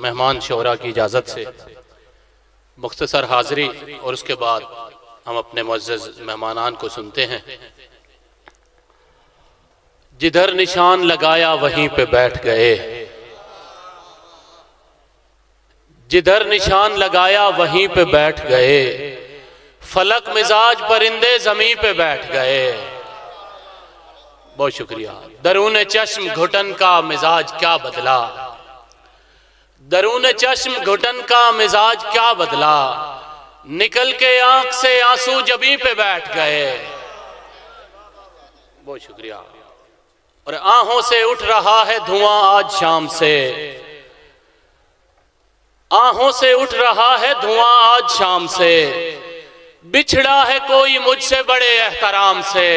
मेहमान शोरा की इजाज़त से मुख्तसर हाज़री और उसके बाद हम अपने मुअज़्ज़ज़ मेहमानान को सुनते हैं। जिधर निशान लगाया वहीं पे बैठ गए, जिधर निशान लगाया वहीं पे बैठ गए, फलक मिजाज परिंदे ज़मीं पे बैठ गए। बहुत शुक्रिया। दरूने चश्म घुटन का मिजाज क्या बदला, दरूने चश्म घुटन का मिजाज क्या बदला, निकल के आंख से आंसू जबीं पे बैठ गए। बहुत शुक्रिया। और आहों से उठ रहा है धुआं आज शाम से, आहों से उठ रहा है धुआं आज शाम से, बिछड़ा है कोई मुझसे बड़े एहतराम से,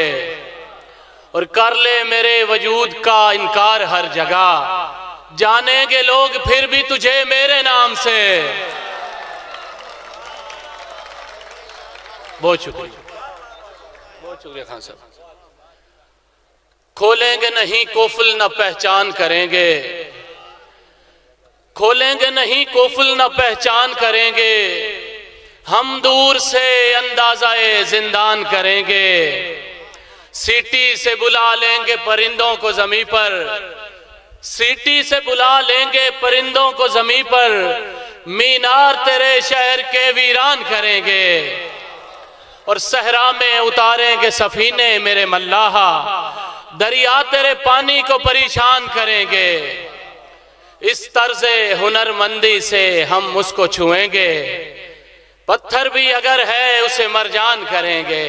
और कर ले मेरे वजूद का इनकार हर जगह, जानेंगे लोग फिर भी तुझे मेरे नाम से। बहुत शुक्रिया, बहुत शुक्रिया खान साहब। खोलेंगे नहीं कोफिल न पहचान करेंगे, खोलेंगे नहीं कोफिल न पहचान करेंगे, हम दूर से अंदाज़ाए जिंदान करेंगे। सीटी से बुला लेंगे परिंदों को ज़मीं पर, सीटी से बुला लेंगे परिंदों को ज़मीं पर, मीनार तेरे शहर के वीरान करेंगे, और सहरा में उतारेंगे सफीने मेरे मल्लाहा, दरिया तेरे पानी को परेशान करेंगे। इस तर्ज़े हुनरमंदी से हम उसको छुएंगे, पत्थर भी अगर है उसे मरजान करेंगे,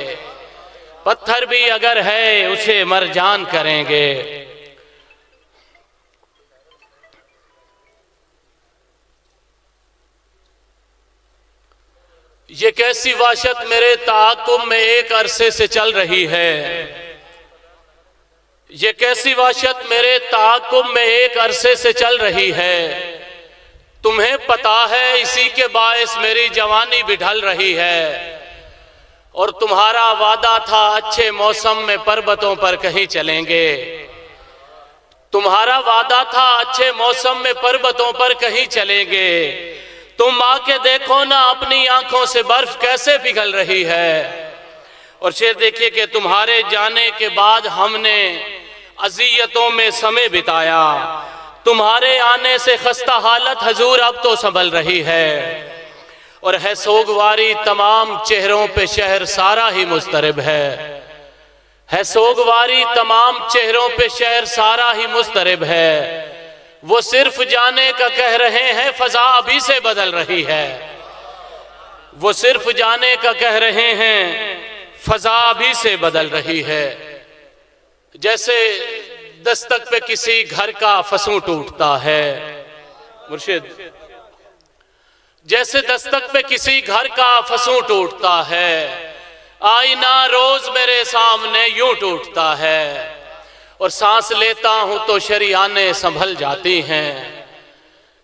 पत्थर भी अगर है उसे मरजान करेंगे। ये कैसी वाशत मेरे ताक़ुब में एक अरसे से चल रही है, ये कैसी वाशत मेरे ताक़ुब में एक अरसे से चल रही है, तुम्हें पता है इसी के बायस मेरी जवानी भी ढल रही है, और तुम्हारा वादा था अच्छे मौसम में पर्वतों पर कहीं चलेंगे, तुम्हारा वादा था अच्छे मौसम में पर्वतों पर कहीं चलेंगे। तुम आके देखो ना अपनी आंखों से बर्फ कैसे पिघल रही है। और शेर देखिए कि तुम्हारे जाने के बाद हमने अज़ियतों में समय बिताया, तुम्हारे आने से खस्ता हालत हजूर अब तो संभल रही है, और है सोगवारी तमाम चेहरों पे शहर सारा ही मुस्तरब है सोगवारी तमाम चेहरों पे शहर सारा ही मुस्तरब है। वो सिर्फ जाने का कह रहे हैं फजा अभी से बदल रही है, वो सिर्फ जाने का कह रहे हैं फजा अभी से बदल रही है। जैसे दस्तक पे किसी घर का फसूं टूटता है, मुर्शिद, जैसे दस्तक पे किसी घर का फसूं टूटता है, आईना रोज मेरे सामने यूं टूटता है, और सांस लेता हूं तो शरियाने संभल जाती हैं,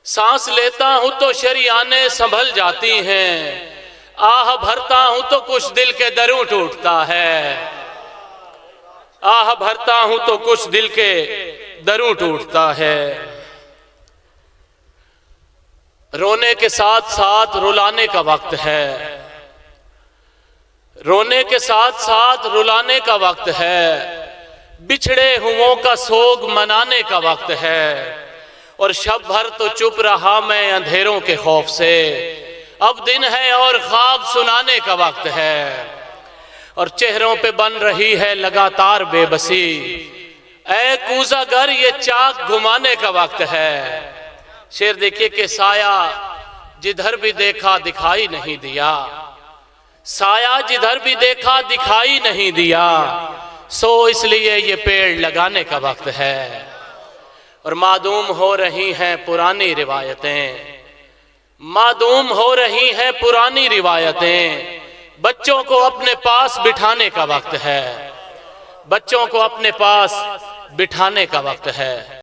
सांस लेता हूं तो शरियाने संभल जाती हैं, आह भरता हूं तो कुछ दिल के दरों टूटता है, आह भरता हूं तो कुछ दिल के दरों टूटता है। रोने के साथ साथ रुलाने का वक्त है, रोने के साथ साथ रुलाने का वक्त है, बिछड़े हुओं का सोग मनाने का वक्त है, और शब भर तो चुप रहा मैं अंधेरों के खौफ से, अब दिन है और ख्वाब सुनाने का वक्त है, और चेहरों पे बन रही है लगातार बेबसी, ऐ कूज़ागर ये चाक घुमाने का वक्त है। शेर देखिए कि साया जिधर भी देखा दिखाई नहीं दिया, साया जिधर भी देखा दिखाई नहीं दिया, सो इसलिए ये पेड़ लगाने का वक्त है। और मादूम हो रही हैं पुरानी रिवायतें, मादूम हो रही हैं पुरानी रिवायतें, बच्चों को अपने पास बिठाने का वक्त है, बच्चों को अपने पास बिठाने का वक्त है।